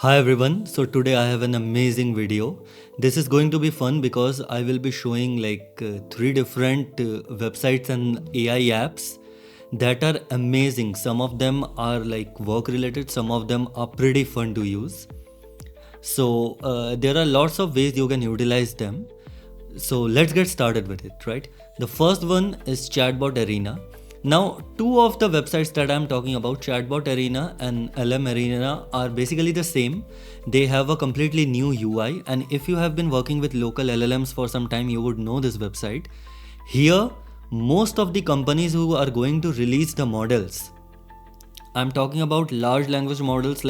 Hi everyone, so today I have an amazing video. This is going to be fun because I will be showing three different websites and AI apps that are amazing. Some of them are like work related, some of them are pretty fun to use. So there are lots of ways you can utilize them. So let's get started with it, right? The first one is Chatbot Arena. Now, two of the websites that I'm talking about, Chatbot Arena and LM Arena, are basically the same. They have a completely new UI, and if you have been working with local LLMs for some time, you would know this website. Here, most of the companies who are going to release the models, I'm talking about large language models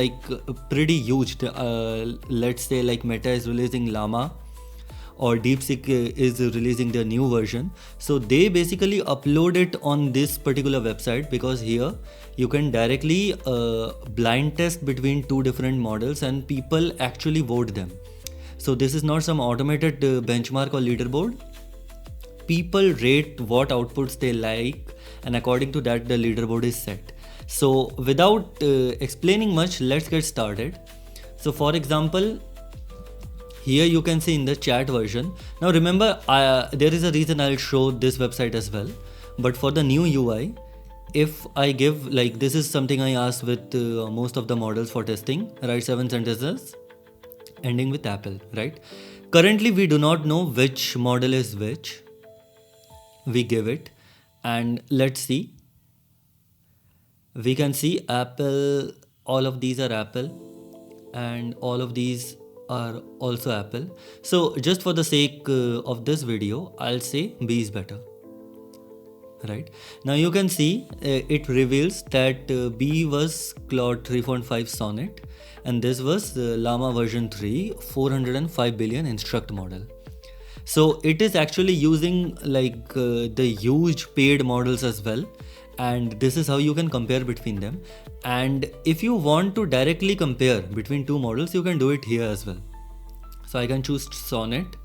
pretty huge. Let's say like Meta is releasing Llama or DeepSeek is releasing their new version. So they basically upload it on this particular website because here you can directly blind test between two different models and people actually vote them. So this is not some automated benchmark or leaderboard. People rate what outputs they like, and according to that the leaderboard is set. So without explaining much, let's get started. So for example, here you can see in the chat version. Now remember, there is a reason I'll show this website as well. But for the new UI, if I give, like, this is something I asked with most of the models for testing, write 7 sentences ending with Apple, right? Currently we do not know which model is which. We give it, and let's see. We can see Apple, all of these are Apple, and all of these are also Apple. So just for the sake of this video, I'll say B is better. Right now you can see it reveals that B was Claude 3.5 Sonnet, and this was Llama version 3 405 billion instruct model. So it is actually using the huge paid models as well, and this is how you can compare between them. And if you want to directly compare between two models, you can do it here as well. So I can choose Sonnet,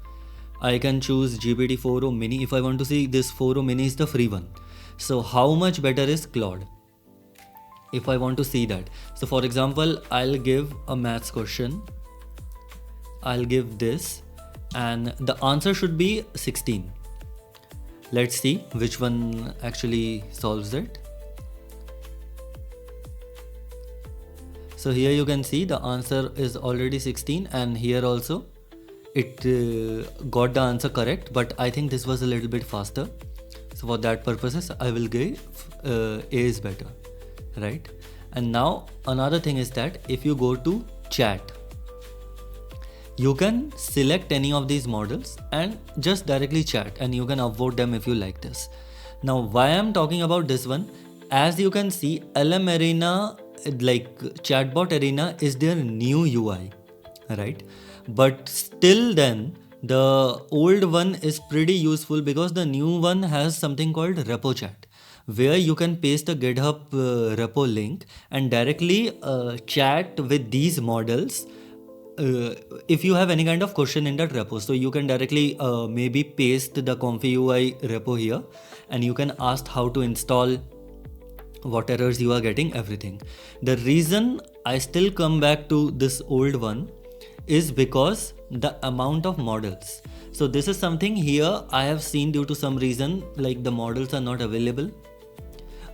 I can choose GPT-4o mini. If I want to see this 4o mini is the free one, so how much better is Claude if I want to see that? So for example, I'll give a maths question, I'll give this, and the answer should be 16. Let's see which one actually solves it. So here you can see the answer is already 16, and here also it got the answer correct, but I think this was a little bit faster. So for that purposes, I will give A is better, right? And now another thing is that if you go to chat, you can select any of these models and just directly chat, and you can upvote them if you like this. Now why I'm talking about this one, as you can see, LM Arena, like Chatbot Arena, is their new UI, right? But still then the old one is pretty useful because the new one has something called repo chat, where you can paste a GitHub repo link and directly chat with these models if you have any kind of question in that repo. So you can directly maybe paste the Comfy UI repo here, and you can ask how to install, what errors you are getting, everything. The reason I still come back to this old one is because the amount of models. So this is something here I have seen due to some reason, like the models are not available.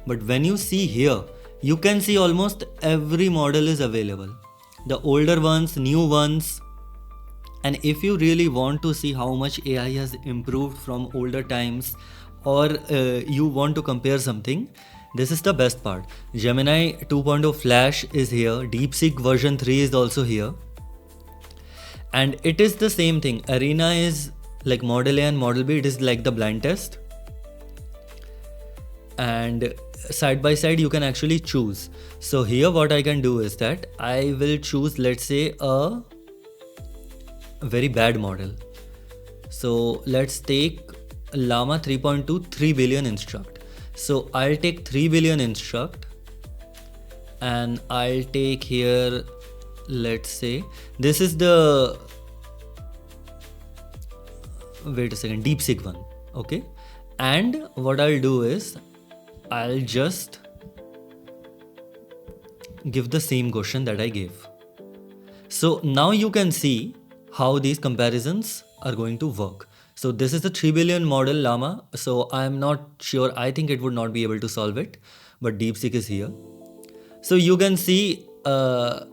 But when you see here, you can see almost every model is available. The older ones, new ones. And if you really want to see how much AI has improved from older times, or you want to compare something, this is the best part. Gemini 2.0 Flash is here. DeepSeek version 3 is also here. And it is the same thing. Arena is like model A and model B. It is like the blind test. And side by side you can actually choose. So here what I can do is that I will choose, let's say, a very bad model. So let's take Llama 3.2 3 billion instruct. So I'll take 3 billion instruct, and I'll take here, let's say this is the, wait a second, DeepSeek one. Okay, and what I'll do is I'll just give the same question that I gave. So now you can see how these comparisons are going to work. So this is the 3 billion model llama. So I am not sure. I think it would not be able to solve it, but DeepSeek is here. So you can see the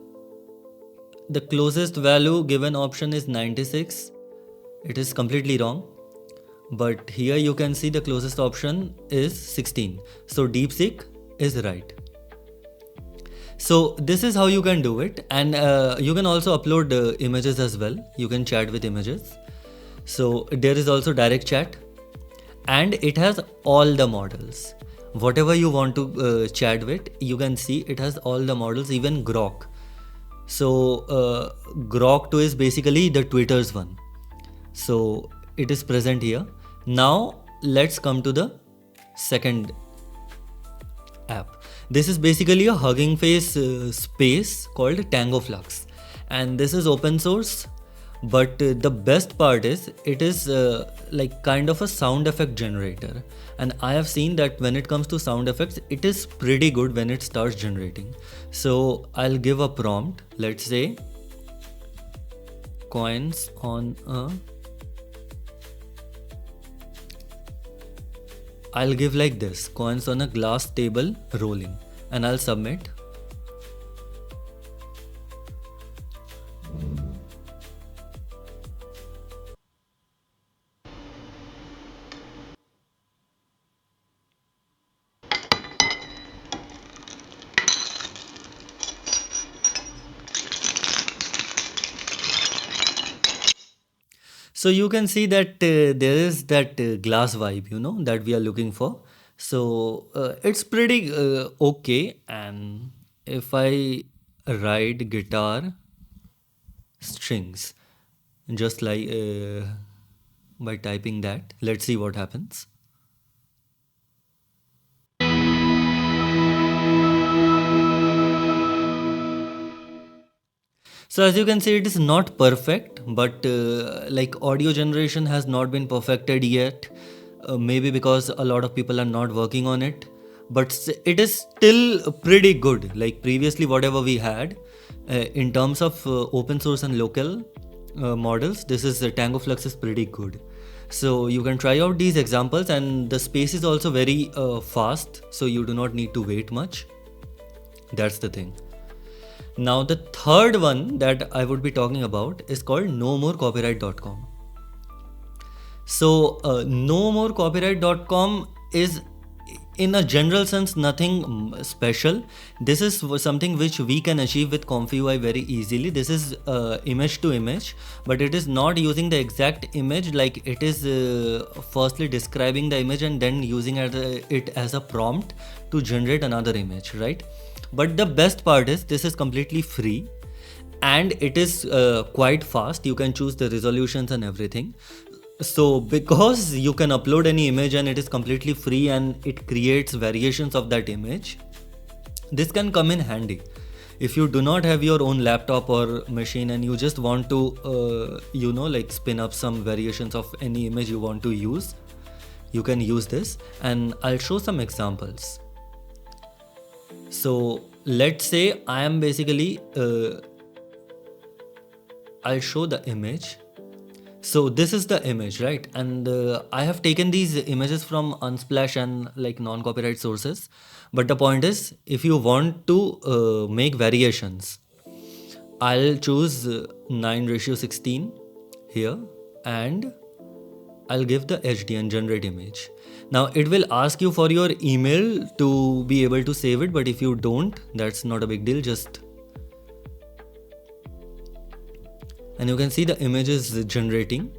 closest value given option is 96. It is completely wrong. But here you can see the closest option is 16. So DeepSeek is right. So this is how you can do it, and you can also upload images as well. You can chat with images. So there is also direct chat, and it has all the models. Whatever you want to chat with, you can see it has all the models, even Grok. So Grok 2 is basically the Twitter's one. So it is present here. Now let's come to the second app. This is basically a Hugging Face space called Tango Flux, and this is open source. But the best part is it is like kind of a sound effect generator, and I have seen that when it comes to sound effects, it is pretty good when it starts generating. So I'll give a prompt. Let's say coins on a, I'll give like this, coins on a glass table rolling, and I'll submit. So you can see that there is that glass vibe, that we are looking for. So it's pretty okay. And if I write guitar strings, just like by typing that, let's see what happens. So as you can see, it is not perfect, but like audio generation has not been perfected yet. Maybe because a lot of people are not working on it, but it is still pretty good. Like previously, whatever we had in terms of open source and local models, this is Tango Flux is pretty good. So you can try out these examples, and the space is also very fast, so you do not need to wait much. That's the thing. Now the third one that I would be talking about is called nomorcopyright.com. So nomorcopyright.com is in a general sense nothing special. This is something which we can achieve with ComfyUI very easily. This is image to image, but it is not using the exact image. Like it is firstly describing the image and then using it as a prompt to generate another image, right? But the best part is this is completely free, and it is quite fast. You can choose the resolutions and everything. So because you can upload any image and it is completely free and it creates variations of that image, this can come in handy. If you do not have your own laptop or machine and you just want to like spin up some variations of any image you want to use, you can use this, and I'll show some examples. So let's say I am basically I'll show the image. So this is the image, right? And I have taken these images from Unsplash and like non-copyright sources. But the point is, if you want to make variations, I'll choose 9:16 here, and I'll give the HD and generate image. Now it will ask you for your email to be able to save it, but if you don't, that's not a big deal. And you can see the image is generating.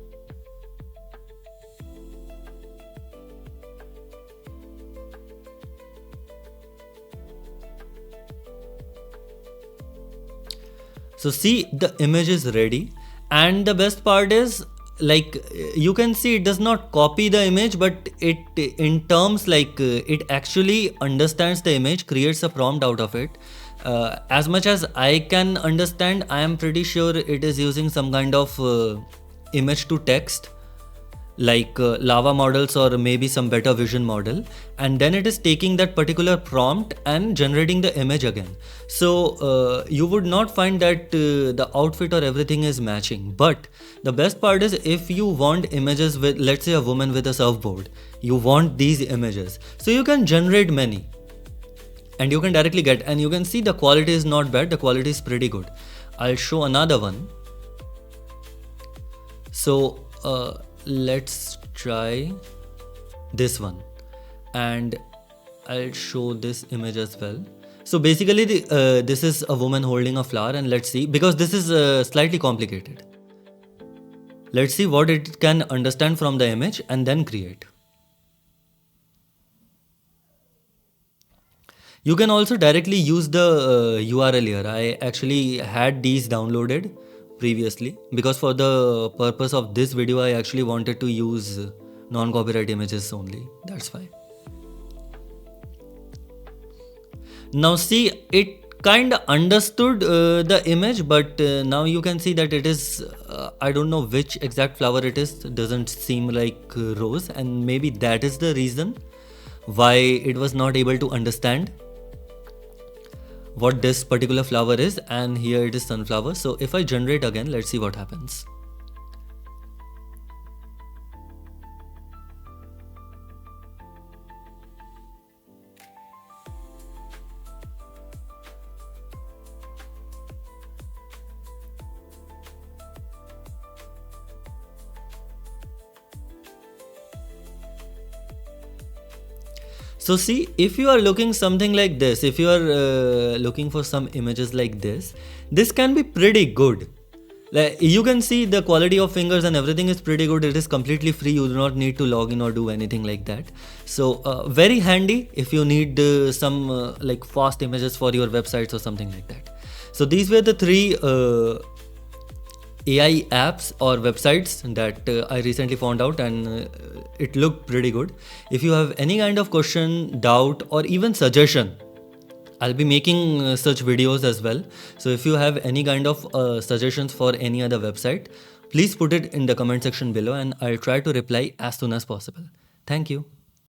So see, the image is ready, and the best part is, like you can see it does not copy the image, but it in terms like it actually understands the image, creates a prompt out of it. As much as I can understand, I am pretty sure it is using some kind of image to text. like lava models or maybe some better vision model, and then it is taking that particular prompt and generating the image again. So you would not find that the outfit or everything is matching. But the best part is, if you want images with, let's say, a woman with a surfboard, you want these images, so you can generate many and you can directly get, and you can see the quality is not bad, the quality is pretty good. I'll show another one. So let's try this one, and I'll show this image as well. So basically this is a woman holding a flower, and let's see, because this is slightly complicated. Let's see what it can understand from the image and then create. You can also directly use the URL here. I actually had these downloaded previously, because for the purpose of this video I actually wanted to use non-copyright images only. That's why. Now see, it kind of understood the image, but now you can see that it is I don't know which exact flower it is. It doesn't seem like rose, and maybe that is the reason why it was not able to understand what this particular flower is. And here it is sunflower. So if I generate again, let's see what happens. So see, if you are looking something like this, if you are looking for some images like this can be pretty good. Like, you can see the quality of fingers and everything is pretty good. It is completely free. You do not need to log in or do anything like that. So very handy if you need some like fast images for your websites or something like that. So these were the three AI apps or websites that I recently found out, and it looked pretty good. If you have any kind of question, doubt, or even suggestion, I'll be making such videos as well. So if you have any kind of suggestions for any other website, please put it in the comment section below, and I'll try to reply as soon as possible. Thank you.